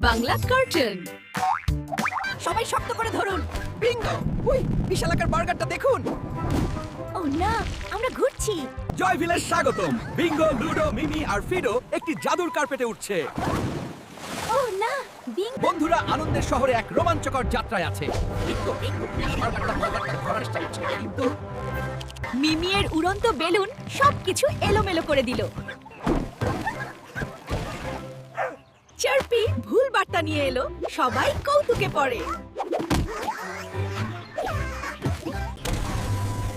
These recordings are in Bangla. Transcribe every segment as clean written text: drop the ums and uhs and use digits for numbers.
বাংলা কার্টুন। সবাই শক্ত করে ধরুন। বিঙ্গো! ওই বিশালাকার বার্গারটা দেখুন। ও না, আমরা ঘুরছি। জয়ভিলের স্বাগতম। বিঙ্গো, লুডো, মিমি আর ফিডো একটি জাদুর কার্পেটে উঠছে। ও না, বিং বন্ধুরা আনন্দের শহরে এক রোমাঞ্চকর যাত্রায় আছে। বিঙ্গো, বিঙ্গো, বার্গারটা ধরার চেষ্টা করছে, কিন্তু মিমিয়ের উড়ন্ত বেলুন সবকিছু এলোমেলো করে দিল। চার্পি ভুল বার্তা নিয়ে এলো, সবাই কৌতুকে পড়ে।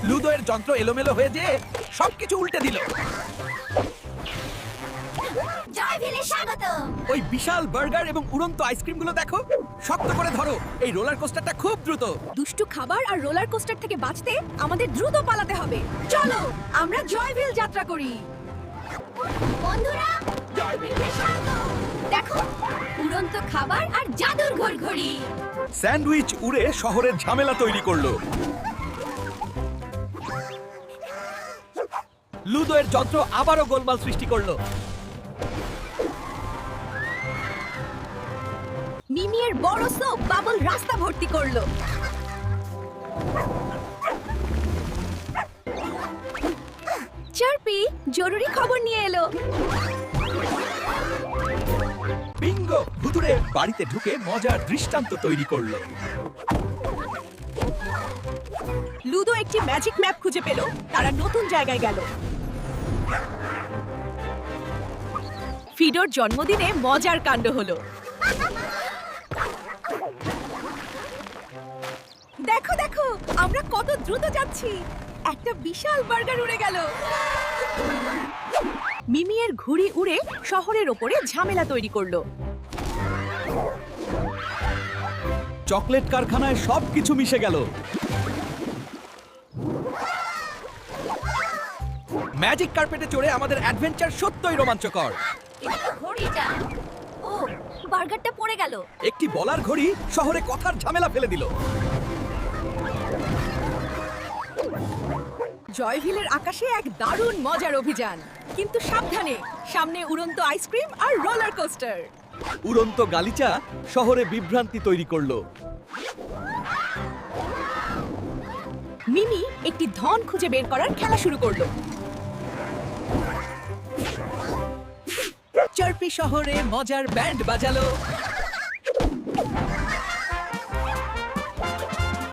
লুডো এর যন্ত্র এলোমেলো হয়ে যেয়ে সবকিছু উল্টে দিল। জয়ভিলের স্বাগতম। ওই বিশাল বার্গার এবং উড়ন্ত আইসক্রিমগুলো দেখো। শক্ত করে ধরো, এই রোলার কোস্টারটা খুব দ্রুত। দুষ্টু খাবার আর রোলার কোস্টার থেকে বাঁচতে আমাদের দ্রুত পালাতে হবে। চলো, আমরা জয়ভিল যাত্রা করি। বন্ধুরা, জয়ভিলের স্বাগতম। দেখো, উড়ন্ত খাবার আর জাদুর ঘড়ঘড়ি। স্যান্ডউইচ উড়ে শহরের ঝামেলা তৈরি করলো। লুডো এর যন্ত্র আবারও গোলমাল সৃষ্টি করলো। মিমিয়ের বড় সোপ বাবল রাস্তা ভর্তি করলো। চার্পি জরুরি খবর নিয়ে এলো। বিঙ্গো ভুতুড়ে বাড়িতে ঢুকে মজার দৃষ্টান্ত তৈরি করলো। লুডো একটি ম্যাজিক ম্যাপ খুঁজে পেল, তারা নতুন জায়গায় গেল। ফিডোর জন্মদিনে মজার কাণ্ড হলো। দেখো দেখো, আমরা কত দ্রুত যাচ্ছি। একটা বিশাল বার্গার উড়ে গেল। মিমিয়ের ঘুড়ি উড়ে শহরের ওপরে ঝামেলা তৈরি করলো। চকলেট কারখানায় সবকিছু মিশে গেল। ম্যাজিক কার্পেটে চড়ে আমাদের অ্যাডভেঞ্চার সত্যই রোমাঞ্চকর। ঘড়িটা, ও বার্গারটা পড়ে গেল। একটি বলার ঘড়ি শহরে কথার ঝামেলা ফেলে দিল। জয়ভিলের আকাশে এক দারুণ মজার অভিযান, কিন্তু সাবধানে, সামনে উড়ন্ত আইসক্রিম আর রোলার কোস্টার। উড়ন্ত গালিচা শহরে বিভ্রান্তি তৈরি করলো। মিমি একটি ধন খুঁজে বের করার খেলা শুরু করলো। চার্পি শহরে মজার ব্যান্ড বাজালো।